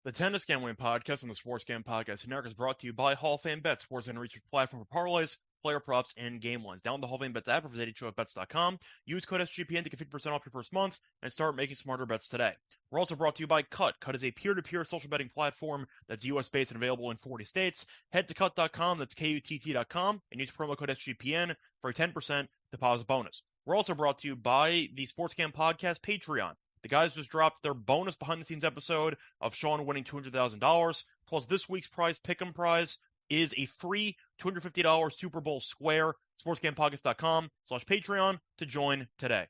The Tennis Gambling Podcast and the Sports Gambling Podcast Network is brought to you by Hall of Fame Bets, sports and research platform for parlays, player props, and game lines. Download the Hall of Fame Bets app or visit HOFBets.com. Use code SGPN to get 50% off your first month and start making smarter bets today. We're also brought to you by Cut. Cut is a peer-to-peer social betting platform that's US-based and available in 40 states. Head to Cut.com, that's KUTT.com, and use promo code SGPN for a 10% deposit bonus. We're also brought to you by the Sports Gambling Podcast Patreon. The guys just dropped their bonus behind-the-scenes episode of Sean winning $200,000. Plus, this week's prize, Pick'em prize, is a free $250 Super Bowl square. SportsGamPodcast.com/Patreon to join today.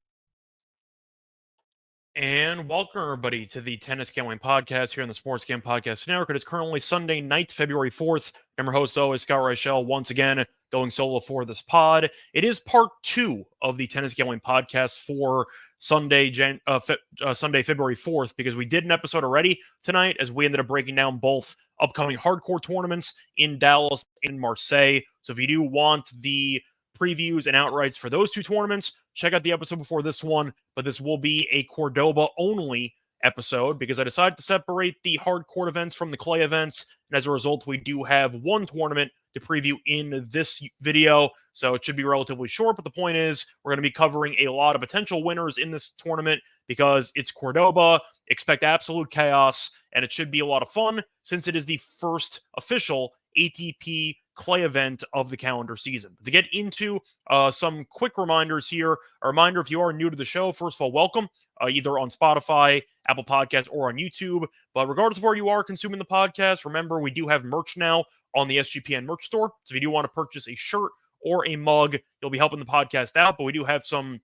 And welcome, everybody, to the Tennis Gambling Podcast here on the Sports Gambling Podcast Network. It is currently Sunday night, February 4th. I'm your host, always, Scott Reichel, once again going solo for this pod. It is part 2 of the Tennis Gambling Podcast for Sunday, February 4th, because we did an episode already tonight as we ended up breaking down both upcoming hardcore tournaments in Dallas and Marseille. So if you do want the previews and outrights for those two tournaments, check out the episode before this one, but this will be a Cordoba only episode because I decided to separate the hard court events from the clay events, and as a result, we do have one tournament to preview in this video, so it should be relatively short, but the point is we're going to be covering a lot of potential winners in this tournament because it's Cordoba. Expect absolute chaos, and it should be a lot of fun since it is the first official ATP clay event of the calendar season. To get into some quick reminders here, a reminder if you are new to the show, first of all, welcome, either on Spotify, Apple Podcasts, or on YouTube. But regardless of where you are consuming the podcast, remember we do have merch now on the SGPN merch store. So if you do want to purchase a shirt or a mug, you'll be helping the podcast out. But we do have some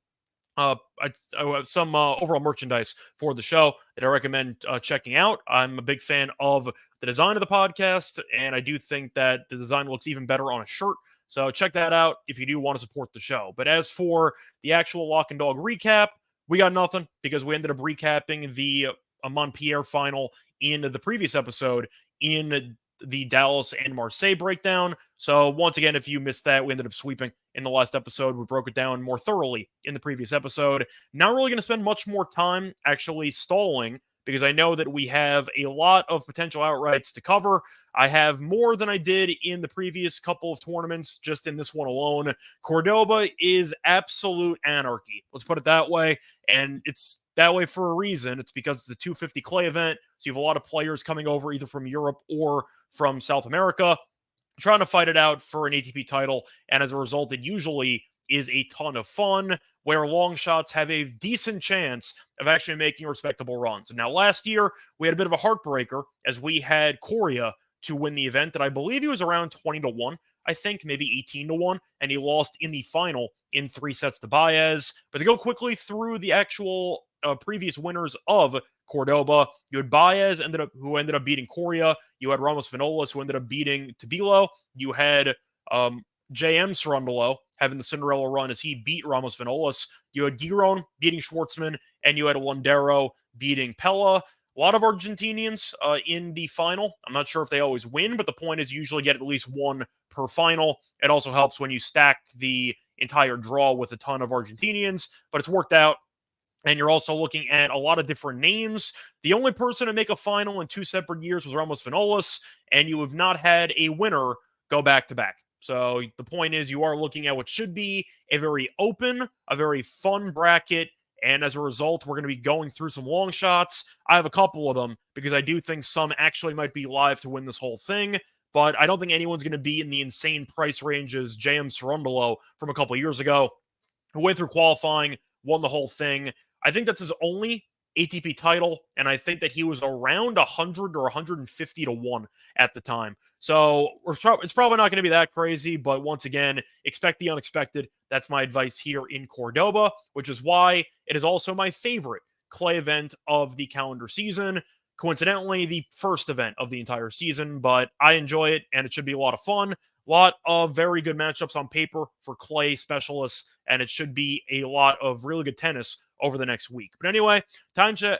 overall merchandise for the show that I recommend checking out. I'm a big fan of the design of the podcast, and I do think that the design looks even better on a shirt. So check that out if you do want to support the show. But as for the actual Lock and Dog recap, we got nothing because we ended up recapping the Montpellier final in the previous episode in the Dallas and Marseille breakdown. So once again, if you missed that, we ended up sweeping in the last episode. We broke it down more thoroughly in the previous episode. Not really going to spend much more time actually stalling because I know that we have a lot of potential outrights to cover. I have more than I did in the previous couple of tournaments, just in this one alone. Cordoba is absolute anarchy. Let's put it that way. And it's that way for a reason. It's because it's a 250 clay event, so you have a lot of players coming over either from Europe or from South America, trying to fight it out for an ATP title, and as a result, it usually is a ton of fun, where long shots have a decent chance of actually making respectable runs. Now, last year, we had a bit of a heartbreaker, as we had Coria to win the event, that I believe he was around 20-1, I think, maybe 18-1, and he lost in the final in 3 sets to Baez. But to go quickly through the actual previous winners of Cordoba, you had Baez who ended up beating Coria. You had Ramos Vinolas, who ended up beating Tabilo. You had J.M. Cerundolo having the Cinderella run as he beat Ramos Vinolas. You had Giron beating Schwartzman, and you had Londero beating Pella. A lot of Argentinians in the final. I'm not sure if they always win, but the point is you usually get at least one per final. It also helps when you stack the entire draw with a ton of Argentinians, but it's worked out. And you're also looking at a lot of different names. The only person to make a final in 2 separate years was Ramos Vinolas, and you have not had a winner go back-to-back. So the point is you are looking at what should be a very open, a very fun bracket, and as a result, we're going to be going through some long shots. I have a couple of them because I do think some actually might be live to win this whole thing, but I don't think anyone's going to be in the insane price ranges J.M. Cerundolo from a couple of years ago, who went through qualifying, won the whole thing. I think that's his only ATP title, and I think that he was around 100 or 150-1 at the time. So it's probably not going to be that crazy, but once again, expect the unexpected. That's my advice here in Cordoba, which is why it is also my favorite clay event of the calendar season. Coincidentally, the first event of the entire season, but I enjoy it, and it should be a lot of fun. A lot of very good matchups on paper for clay specialists, and it should be a lot of really good tennis over the next week. But anyway, time to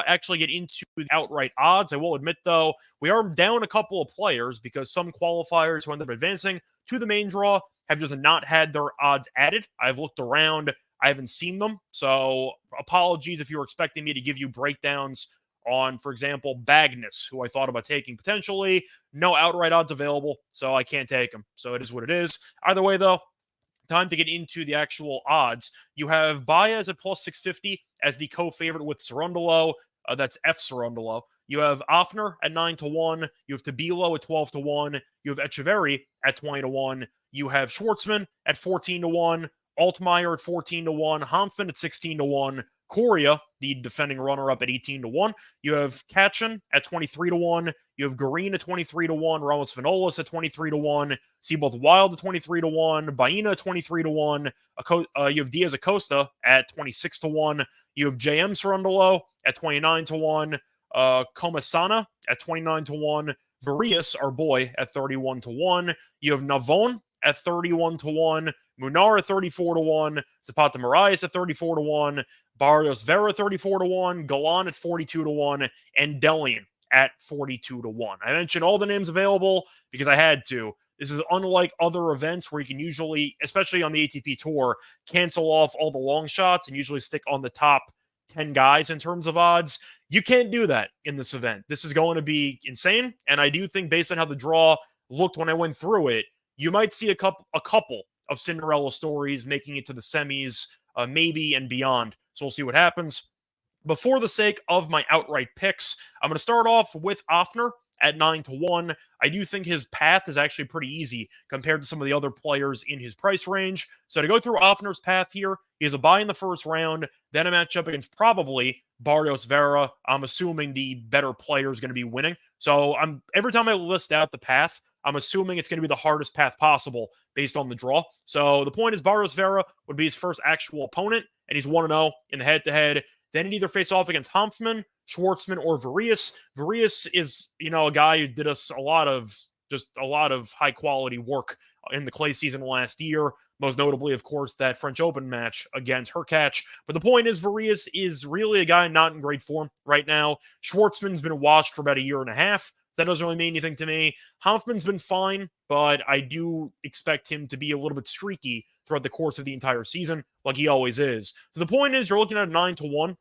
actually get into the outright odds. I will admit, though, we are down a couple of players because some qualifiers who end up advancing to the main draw have just not had their odds added. I've looked around. I haven't seen them. So apologies if you were expecting me to give you breakdowns on, for example, Bagnus, who I thought about taking potentially. No outright odds available, so I can't take him. So it is what it is. Either way, though, time to get into the actual odds. You have Baez at plus 650 as the co-favorite with Cerundolo. That's F Cerundolo. You have Offner at 9-1. You have Tabilo at 12-1. You have Echeverry at 20-1. You have Schwartzman at 14-1. Altmaier at 14-1. Hanfman at 16-1. Correa, the defending runner-up, at 18-1. You have Kachin at 23-1. You have Green at 23-1. Ramos Vinolas at 23-1. Seaboth Wild at 23-1. Baena at 23-1. You have Diaz Acosta at 26-1. You have JM Cerundolo at 29-1. Comasana at 29-1. Varias, our boy, at 31-1. You have Navon at 31-1. Munar at 34-1. Zapata Moraes at 34-1. Barrios Vera 34-1. Galan at 42-1. And Delian at 42-1. I mentioned all the names available because I had to. This is unlike other events where you can usually, especially on the ATP Tour, cancel off all the long shots and usually stick on the top 10 guys in terms of odds. You can't do that in this event. This is going to be insane, and I do think based on how the draw looked when I went through it, you might see a couple of Cinderella stories making it to the semis, maybe and beyond. So we'll see what happens. But for the sake of my outright picks, I'm going to start off with Offner at 9-1. I do think his path is actually pretty easy compared to some of the other players in his price range. So to go through Offner's path here, he has a bye in the first round, then a matchup against probably Barrios Vera. I'm assuming the better player is going to be winning. So every time I list out the path, I'm assuming it's going to be the hardest path possible based on the draw. So the point is Barrios Vera would be his first actual opponent, and he's 1-0 in the head-to-head. Then he'd either face off against Hanfman, Schwartzman, or Varias. Varias is, a guy who did us a lot of high-quality work in the clay season last year. Most notably, of course, that French Open match against Hurkacz. But the point is, Varias is really a guy not in great form right now. Schwartzman's been washed for about a year and a half. That doesn't really mean anything to me. Hanfman's been fine, but I do expect him to be a little bit streaky throughout the course of the entire season, like he always is. So the point is, you're looking at 9-1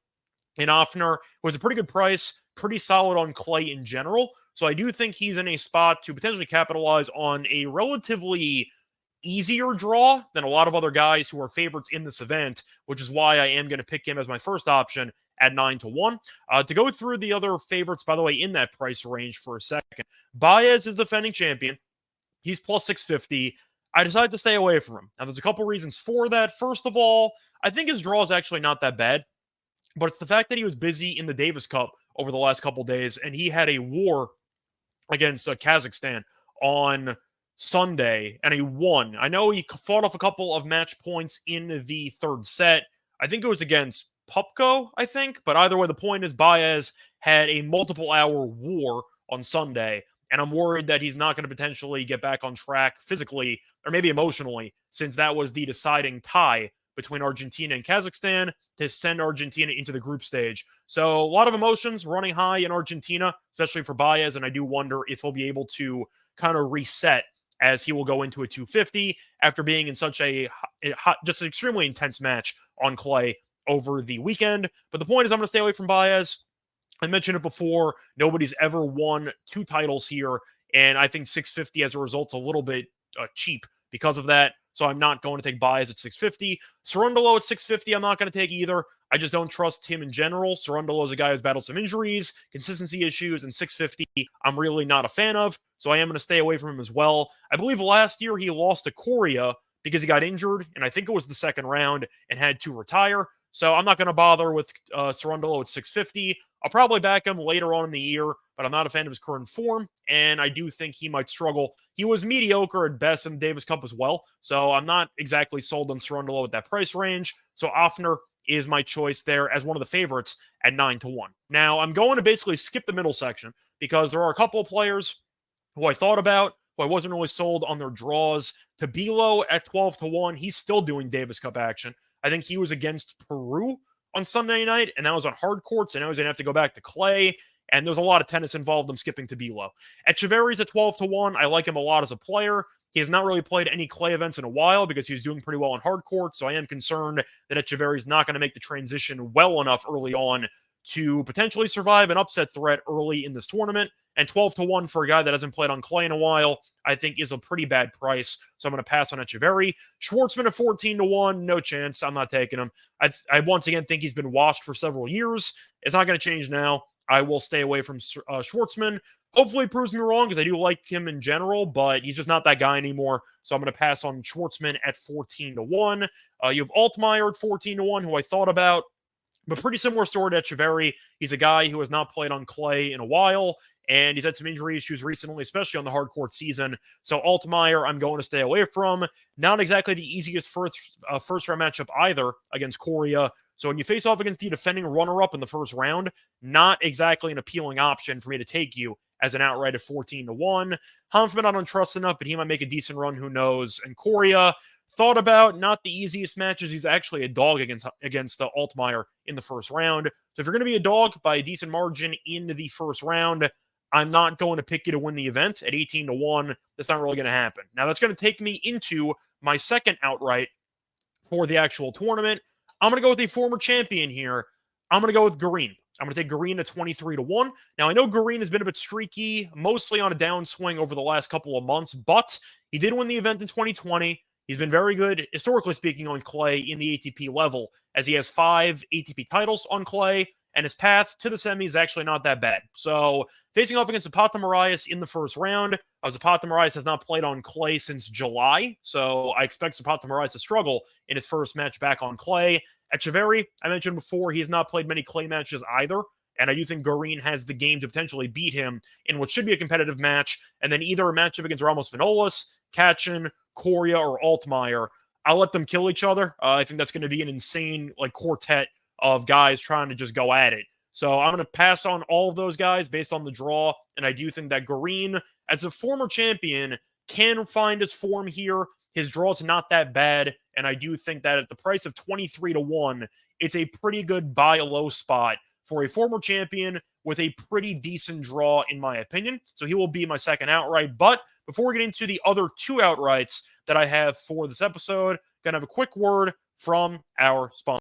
in Offner, who has a pretty good price, pretty solid on clay in general. So I do think he's in a spot to potentially capitalize on a relatively easier draw than a lot of other guys who are favorites in this event, which is why I am going to pick him as my first option at 9-1. To go through the other favorites, by the way, in that price range for a second, Baez is the defending champion. He's plus 650. I decided to stay away from him. Now, there's a couple reasons for that. First of all, I think his draw is actually not that bad, but it's the fact that he was busy in the Davis Cup over the last couple days, and he had a war against Kazakhstan on Sunday, and he won. I know he fought off a couple of match points in the third set. I think it was against Pupko, but either way, the point is Baez had a multiple-hour war on Sunday, and I'm worried that he's not going to potentially get back on track physically, or maybe emotionally, since that was the deciding tie between Argentina and Kazakhstan to send Argentina into the group stage. So a lot of emotions running high in Argentina, especially for Baez, and I do wonder if he'll be able to kind of reset as he will go into a 250 after being in such a hot, just an extremely intense match on clay over the weekend. But the point is I'm going to stay away from Baez. I mentioned it before. Nobody's ever won 2 titles here, and I think 650 as a result is a little bit cheap because of that. So I'm not going to take Baez at 650. Cerundolo at 650, I'm not going to take either. I just don't trust him in general. Cerundolo is a guy who's battled some injuries, consistency issues, and 650 I'm really not a fan of. So I am going to stay away from him as well. I believe last year he lost to Correa because he got injured, and I think it was the second round, and had to retire. So I'm not going to bother with Cerundolo at 650. I'll probably back him later on in the year, but I'm not a fan of his current form, and I do think he might struggle. He was mediocre at best in the Davis Cup as well, so I'm not exactly sold on Cerundolo at that price range. So Offner is my choice there as one of the favorites at 9-1. Now, I'm going to basically skip the middle section because there are a couple of players who I thought about, who I wasn't really sold on their draws. Tabilo at 12-1, he's still doing Davis Cup action. I think he was against Peru on Sunday night, and that was on hard courts, and now he's going to have to go back to clay, and there's a lot of tennis involved. I'm skipping Tabilo. Echeverry's at 12-1. I like him a lot as a player. He has not really played any clay events in a while because he was doing pretty well on hard court, so I am concerned that Echeverry's not going to make the transition well enough early on to potentially survive an upset threat early in this tournament. And 12-1 for a guy that hasn't played on clay in a while, I think is a pretty bad price. So I'm going to pass on Etcheverry. Schwartzman at 14-1, no chance. I'm not taking him. I once again think he's been washed for several years. It's not going to change now. I will stay away from Schwartzman. Hopefully, he proves me wrong because I do like him in general, but he's just not that guy anymore. So I'm going to pass on Schwartzman at 14-1. You have Altmaier at 14-1, who I thought about, but pretty similar story to Etcheverry. He's a guy who has not played on clay in a while, and he's had some injury issues recently, especially on the hard court season. So Altmaier, I'm going to stay away from. Not exactly the easiest first-round matchup either against Coria. So when you face off against the defending runner-up in the first round, not exactly an appealing option for me to take you as an outright at 14-1. Hanfman, I don't trust enough, but he might make a decent run, who knows. And Coria, thought about, not the easiest matches. He's actually a dog against Altmaier in the first round. So if you're going to be a dog by a decent margin in the first round, I'm not going to pick you to win the event at 18-1. That's not really going to happen. Now, that's going to take me into my second outright for the actual tournament. I'm going to go with a former champion here. I'm going to go with Green. I'm going to take Green at 23-1. Now, I know Green has been a bit streaky, mostly on a downswing over the last couple of months, but he did win the event in 2020. He's been very good, historically speaking, on clay in the ATP level, as he has 5 ATP titles on clay, and his path to the semis is actually not that bad. So, facing off against Zapata Miralles in the first round, Zapata Miralles has not played on clay since July, so I expect Zapata Miralles to struggle in his first match back on clay. Etcheverry, I mentioned before, he has not played many clay matches either, and I do think Garin has the game to potentially beat him in what should be a competitive match, and then either a matchup against Ramos Vinolas, Kachin, Coria, or Altmaier. I'll let them kill each other. I think that's going to be an insane quartet of guys trying to just go at it. So I'm going to pass on all of those guys based on the draw, and I do think that Garin, as a former champion, can find his form here. His draw's not that bad, and I do think that at the price of 23-1, it's a pretty good buy low spot for a former champion with a pretty decent draw, in my opinion. So he will be my second outright. But before we get into the other two outrights that I have for this episode, going to have a quick word from our sponsor.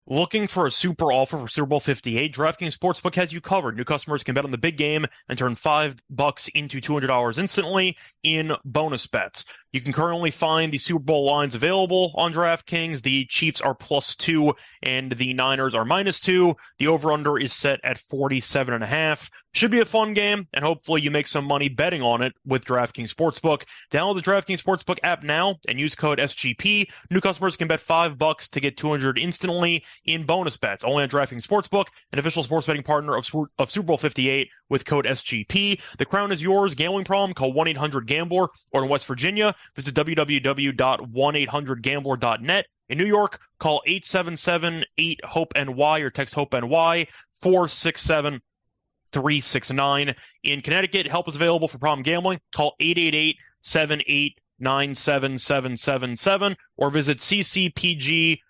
Looking for a super offer for Super Bowl 58? DraftKings Sportsbook has you covered. New customers can bet on the big game and turn $5 into $200 instantly in bonus bets. You can currently find the Super Bowl lines available on DraftKings. The Chiefs are +2 and the Niners are -2. The over-under is set at 47.5. Should be a fun game, and hopefully you make some money betting on it with DraftKings Sportsbook. Download the DraftKings Sportsbook app now and use code SGP. New customers can bet $5 to get $200 instantly in bonus bets. Only on DraftKings Sportsbook, an official sports betting partner of Super Bowl 58 with code SGP. The crown is yours. Gambling problem? Call 1-800-GAMBLER. Or in West Virginia, visit www.1800gambler.net. In New York, call 877-8-HOPE-NY or text HOPE-NY 467-369. In Connecticut, help is available for problem gambling. Call 888-78-97777 or visit ccpg.org.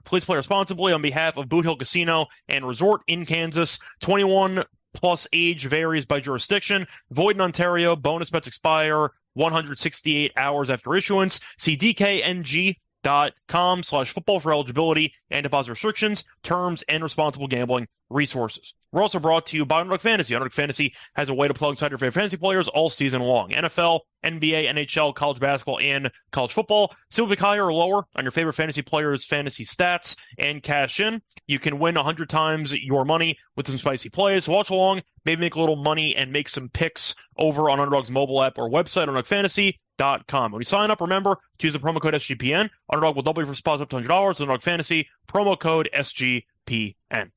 Please play responsibly on behalf of Boot Hill Casino and Resort in Kansas. 21 plus age varies by jurisdiction. Void in Ontario. Bonus bets expire 168 hours after issuance. See dkng.com/football for eligibility and deposit restrictions, terms, and responsible gambling resources. We're also brought to you by Underdog Fantasy. Underdog Fantasy has a way to plug inside your favorite fantasy players all season long. NFL, NBA, NHL, college basketball, and college football. Simply higher or lower on your favorite fantasy players' fantasy stats and cash in. You can win 100 times your money with some spicy plays. Watch along, maybe make a little money and make some picks over on Underdog's mobile app or website, UnderdogFantasy.com. When you sign up, remember to use the promo code SGPN. Underdog will double your spots up to $100. Underdog Fantasy, promo code SGPN.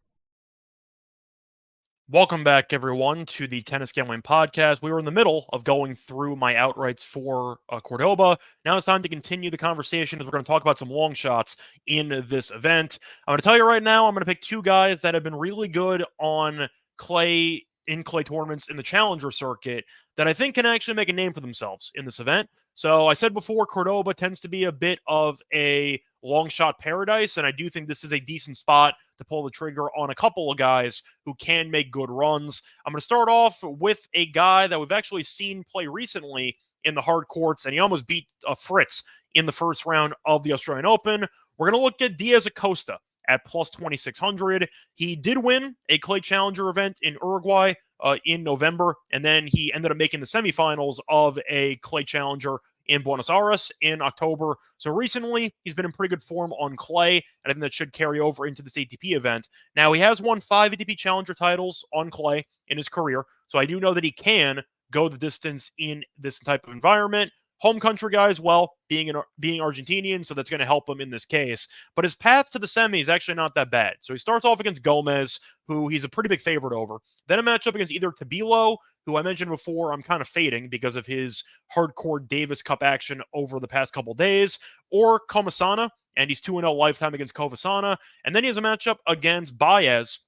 Welcome back, everyone, to the Tennis Gambling Podcast. We were in the middle of going through my outrights for Cordoba. Now it's time to continue the conversation as we're going to talk about some long shots in this event. I'm going to tell you right now, I'm going to pick two guys that have been really good on clay, in clay tournaments in the Challenger circuit that I think can actually make a name for themselves in this event. So I said before, Cordoba tends to be a bit of a long shot paradise, and I do think this is a decent spot to pull the trigger on a couple of guys who can make good runs. I'm going to start off with a guy that we've actually seen play recently in the hard courts, and he almost beat Fritz in the first round of the Australian Open. We're going to look at Diaz Acosta at plus 2,600. He did win a clay challenger event in Uruguay in November, and then he ended up making the semifinals of a clay challenger in Buenos Aires in October. So recently, he's been in pretty good form on clay, and I think that should carry over into this ATP event. Now, he has won 5 ATP Challenger titles on clay in his career, so I do know that he can go the distance in this type of environment. Home country guy as well, being Argentinian, so that's going to help him in this case. But his path to the semi is actually not that bad. So he starts off against Gomez, who he's a pretty big favorite over. Then a matchup against either Tabilo, who I mentioned before I'm kind of fading because of his hardcore Davis Cup action over the past couple days, or Comasana, and he's 2-0 lifetime against Kovasana. And then he has a matchup against Baez,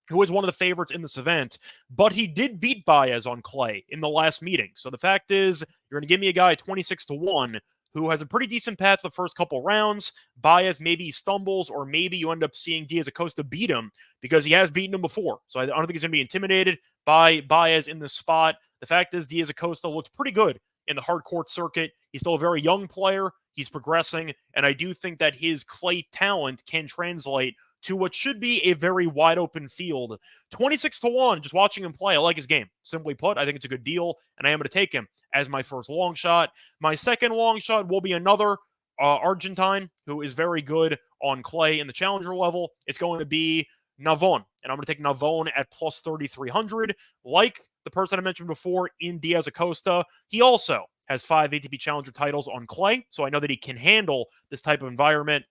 who is one of the favorites in this event, but he did beat Baez on clay in the last meeting. So the fact is, you're going to give me a guy 26-1 who has a pretty decent path the first couple rounds. Baez maybe stumbles, or maybe you end up seeing Diaz Acosta beat him because he has beaten him before. So I don't think he's going to be intimidated by Baez in this spot. The fact is, Diaz Acosta looks pretty good in the hard court circuit. He's still a very young player. He's progressing, and I do think that his clay talent can translate to what should be a very wide open field. 26-1, just watching him play, I like his game. Simply put, I think it's a good deal, and I am going to take him as my first long shot. My second long shot will be another Argentine who is very good on clay in the challenger level. It's going to be Navon, and I'm going to take Navon at plus 3,300. Like the person I mentioned before in Diaz Acosta, he also has 5 ATP Challenger titles on clay, so I know that he can handle this type of environment.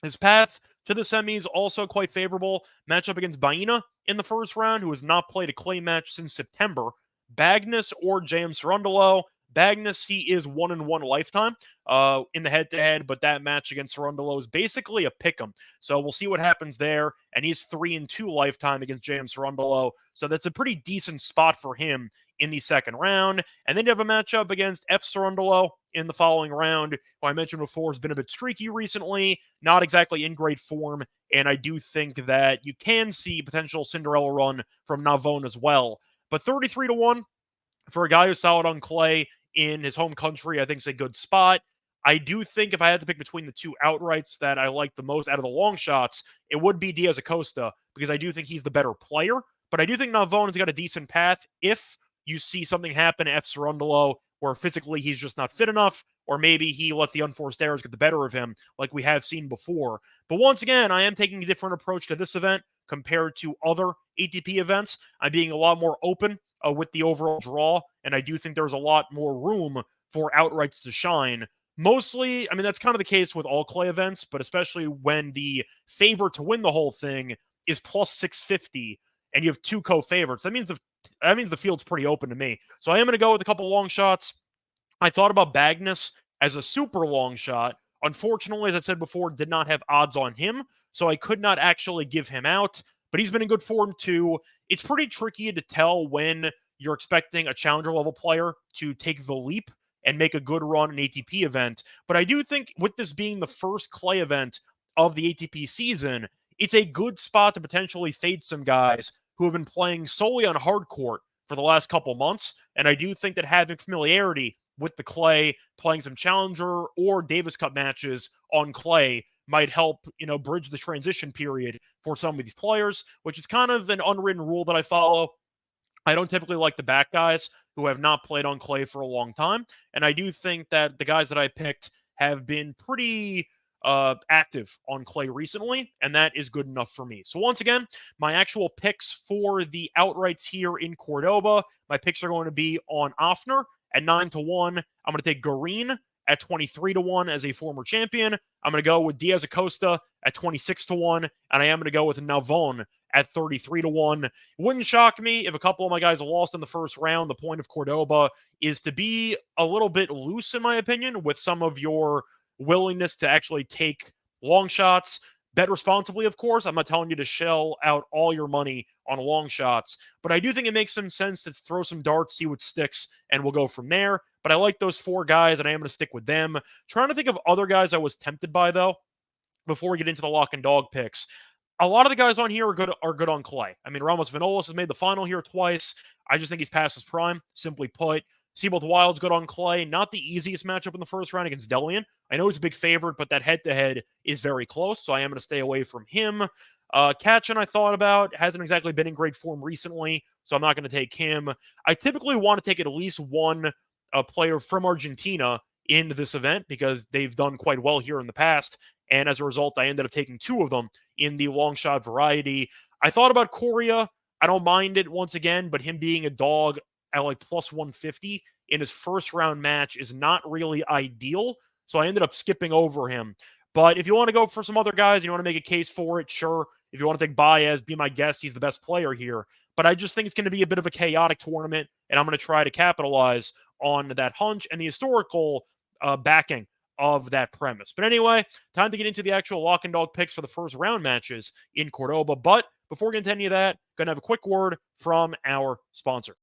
His path to the semis also quite favorable. Matchup against Baena in the first round, who has not played a clay match since September. Bagnes or James Cerundolo. Bagnes, he is 1-1 lifetime in the head-to-head, but that match against Cerundolo is basically a pick'em. So we'll see what happens there, and he's 3-2 lifetime against James Cerundolo. So that's a pretty decent spot for him in the second round. And then you have a matchup against F. Cerundolo in the following round, who I mentioned before has been a bit streaky recently, not exactly in great form, and I do think that you can see potential Cinderella run from Navon as well. But 33-1 for a guy who's solid on clay in his home country, I think is a good spot. I do think if I had to pick between the two outrights that I like the most out of the long shots, it would be Diaz Acosta, because I do think he's the better player. But I do think Navon has got a decent path if you see something happen to F. Cerundolo where physically he's just not fit enough, or maybe he lets the unforced errors get the better of him like we have seen before. But once again, I am taking a different approach to this event compared to other ATP events. I'm being a lot more open with the overall draw, and I do think there's a lot more room for outrights to shine. Mostly, I mean, that's kind of the case with all clay events, but especially when the favorite to win the whole thing is plus 650, and you have two co-favorites. That means the field's pretty open to me. So I am going to go with a couple long shots. I thought about Bagnes as a super long shot. Unfortunately, as I said before, did not have odds on him, so I could not actually give him out. But he's been in good form too. It's pretty tricky to tell when you're expecting a challenger level player to take the leap and make a good run in an ATP event. But I do think with this being the first clay event of the ATP season, it's a good spot to potentially fade some guys who have been playing solely on hard court for the last couple months. And I do think that having familiarity with the clay, playing some challenger or Davis Cup matches on clay might help, bridge the transition period for some of these players, which is kind of an unwritten rule that I follow. I don't typically like the back guys who have not played on clay for a long time. And I do think that the guys that I picked have been pretty active on clay recently, and that is good enough for me. So once again, my actual picks for the outrights here in Cordoba, my picks are going to be on Offner at 9-1. I'm going to take Garin at 23-1 as a former champion. I'm going to go with Diaz Acosta at 26-1, and I am going to go with Navon at 33-1. It wouldn't shock me if a couple of my guys lost in the first round. The point of Cordoba is to be a little bit loose, in my opinion, with some of your willingness to actually take long shots. Bet responsibly, of course. I'm not telling you to shell out all your money on long shots, but I do think it makes some sense to throw some darts, see what sticks, and we'll go from there. But I like those four guys, and I am going to stick with them. Trying to think of other guys I was tempted by, though, before we get into the lock and dog picks. A lot of the guys on here are good on clay. I mean, Ramos Vinolas has made the final here twice. I just think he's past his prime, simply put. Seabold Wild's good on clay. Not the easiest matchup in the first round against Delian. I know he's a big favorite, but that head-to-head is very close, so I am going to stay away from him. Kachin I thought about. Hasn't exactly been in great form recently, so I'm not going to take him. I typically want to take at least one player from Argentina in this event because they've done quite well here in the past, and as a result, I ended up taking two of them in the long shot variety. I thought about Coria. I don't mind it once again, but him being a dog at like plus 150 in his first round match is not really ideal. So I ended up skipping over him. But if you want to go for some other guys, you want to make a case for it, sure. If you want to take Baez, be my guest. He's the best player here. But I just think it's going to be a bit of a chaotic tournament, and I'm going to try to capitalize on that hunch and the historical backing of that premise. But anyway, time to get into the actual lock and dog picks for the first round matches in Cordoba. But before we get into any of that, going to have a quick word from our sponsor.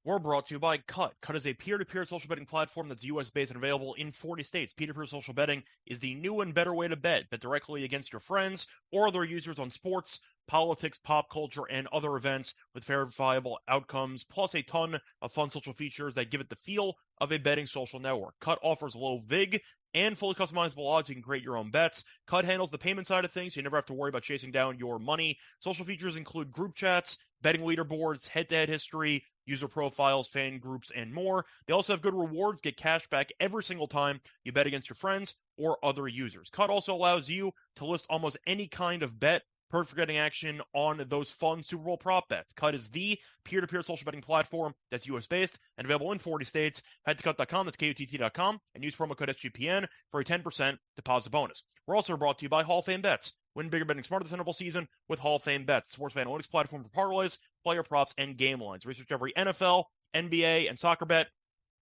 We're brought to you by Cut. Cut is a peer-to-peer social betting platform that's US-based and available in 40 states. Peer-to-peer social betting is the new and better way to bet. Bet directly against your friends or other users on sports, politics, pop culture, and other events with verifiable outcomes, plus a ton of fun social features that give it the feel of a betting social network. Cut offers low VIG and fully customizable odds. You can create your own bets. Cut handles the payment side of things, so you never have to worry about chasing down your money. Social features include group chats, betting leaderboards, head-to-head history, user profiles, fan groups, and more. They also have good rewards. Get cash back every single time you bet against your friends or other users. Cut also allows you to list almost any kind of bet, perfect for getting action on those fun Super Bowl prop bets. Cut is the peer-to-peer social betting platform that's US-based and available in 40 states. Head to cut.com, that's KUTT.com, and use promo code SGPN for a 10% deposit bonus. We're also brought to you by Hall of Fame Bets. Win bigger betting smarter this NFL season with Hall of Fame Bets, sports analytics platform for parlays, player props, and game lines. Research every NFL, NBA, and soccer bet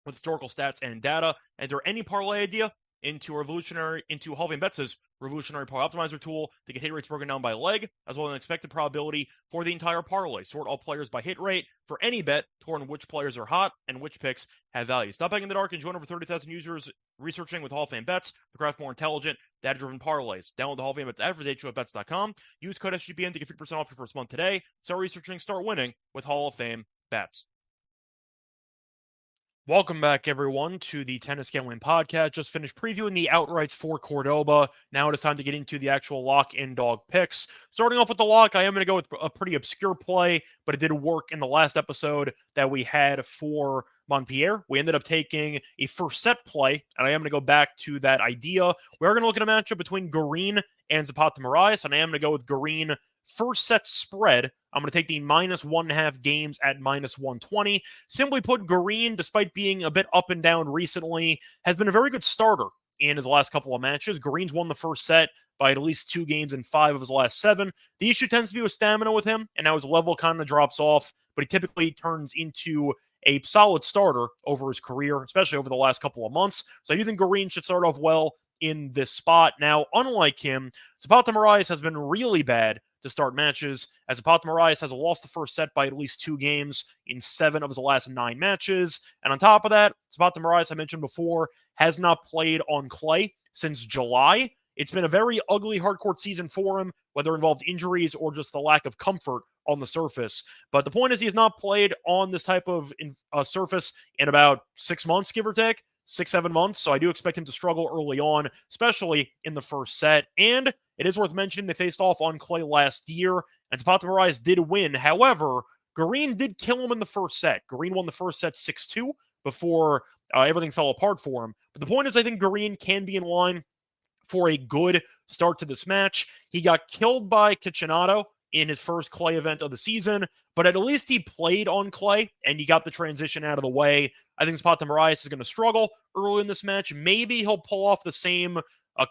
with historical stats and data. Enter any parlay idea into Hall of Fame Bets' revolutionary parlay optimizer tool to get hit rates broken down by leg, as well as an expected probability for the entire parlay. Sort all players by hit rate for any bet to learn which players are hot and which picks have value. Stop betting in the dark and join over 30,000 users researching with Hall of Fame Bets to craft more intelligent, data-driven parlays. Download the Hall of Fame Bets app at HOPENY.com. Use code SGPN to get 50% off your first month today. Start researching, start winning with Hall of Fame Bets. Welcome back, everyone, to the Tennis Gambling Podcast. Just finished previewing the outrights for Cordoba. Now it is time to get into the actual lock and dog picks. Starting off with the lock, I am going to go with a pretty obscure play, but it did work in the last episode that we had for Montpellier. We ended up taking a first set play, and I am going to go back to that idea. We're going to look at a matchup between Garin and Zapata Miralles, and I am going to go with Garin first set spread. I'm going to take the minus 1.5 games at minus 120. Simply put, Garin, despite being a bit up and down recently, has been a very good starter in his last couple of matches. Garin's won the first set by at least 2 games in 5 of his last 7. The issue tends to be with stamina with him, and now his level kind of drops off, but he typically turns into a solid starter over his career, especially over the last couple of months. So I do think Garin should start off well in this spot. Now, unlike him, Zapata Miralles has been really bad to start matches, as Zapata Miralles has lost the first set by at least 2 games in 7 of his last 9 matches. And on top of that, Zapata Miralles, I mentioned before, has not played on clay since July. It's been a very ugly hardcourt season for him, whether it involved injuries or just the lack of comfort on the surface. But the point is, he has not played on this type of surface in about 6 months, give or take. 6-7 months, so I do expect him to struggle early on, especially in the first set. And it is worth mentioning they faced off on clay last year, and Zapata Miralles did win. However, Garin did kill him in the first set. Garin won the first set 6-2 before everything fell apart for him. But the point is, I think Garin can be in line for a good start to this match. He got killed by Kitchenato in his first clay event of the season, but at least he played on clay and he got the transition out of the way. I think Zapata Miralles is going to struggle early in this match. Maybe he'll pull off the same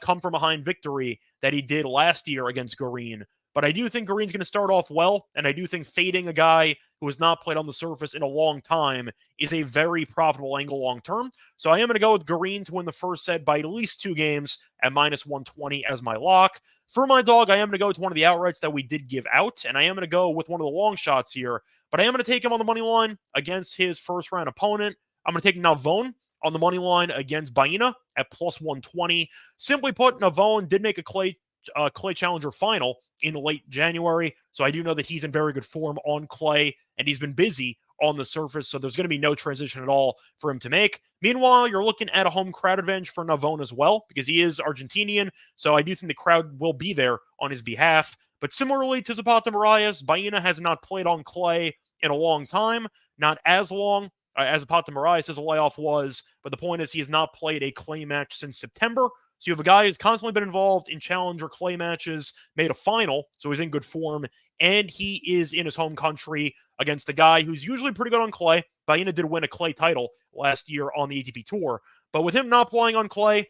come from behind victory that he did last year against Garin. But I do think Garin's going to start off well, and I do think fading a guy who has not played on the surface in a long time is a very profitable angle long term. So I am going to go with Garin to win the first set by at least 2 games at minus 120 as my lock. For my dog, I am going to go with one of the outrights that we did give out, and I am going to go with one of the long shots here. But I am going to take him on the money line against his first round opponent. I'm going to take Navone on the money line against Baena at plus 120. Simply put, Navone did make a Clay Challenger final in late January. So I do know that he's in very good form on clay, and he's been busy on the surface, so there's going to be no transition at all for him to make. Meanwhile, you're looking at a home crowd advantage for Navon as well, because he is Argentinian, so I do think the crowd will be there on his behalf. But similarly to Zapata Miralles, Baena has not played on clay in a long time, not as long as Zapata Miralles' layoff was, but the point is he has not played a clay match since September. So you have a guy who's constantly been involved in challenger clay matches, made a final, so he's in good form, and he is in his home country against a guy who's usually pretty good on clay. Baena did win a clay title last year on the ATP Tour, but with him not playing on clay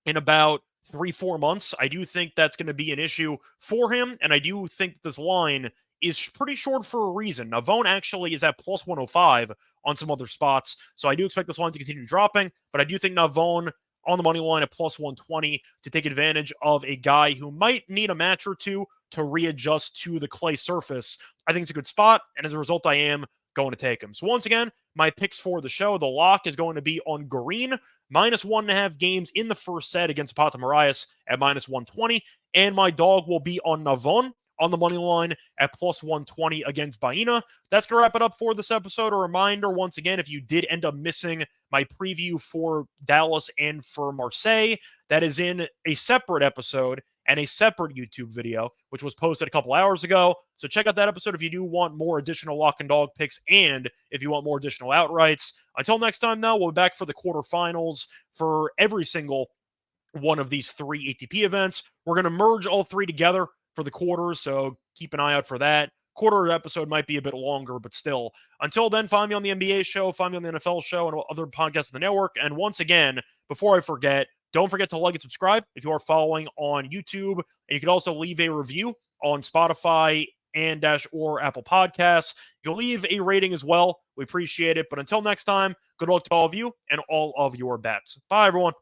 in about 3-4 months, I do think that's going to be an issue for him, and I do think this line is pretty short for a reason. Navon actually is at plus 105 on some other spots, so I do expect this line to continue dropping, but I do think Navon on the money line at plus 120 to take advantage of a guy who might need a match or two to readjust to the clay surface. I think it's a good spot, and as a result, I am going to take him. So once again, my picks for the show, the lock is going to be on Green, minus 1.5 games in the first set against Zapata Miralles at minus 120, and my dog will be on Navon on the money line at plus 120 against Baena. That's going to wrap it up for this episode. A reminder, once again, if you did end up missing my preview for Dallas and for Marseille, that is in a separate episode and a separate YouTube video, which was posted a couple hours ago. So check out that episode if you do want more additional lock and dog picks and if you want more additional outrights. Until next time, though, we'll be back for the quarterfinals for every single one of these 3 ATP events. We're going to merge all 3 together for the quarters, so keep an eye out for that. Quarter episode might be a bit longer, but still. Until then, find me on the NBA show, find me on the NFL show, and other podcasts on the network. And once again, before I forget, don't forget to like and subscribe if you are following on YouTube. And you can also leave a review on Spotify and or Apple Podcasts. You'll leave a rating as well. We appreciate it. But until next time, good luck to all of you and all of your bets. Bye, everyone.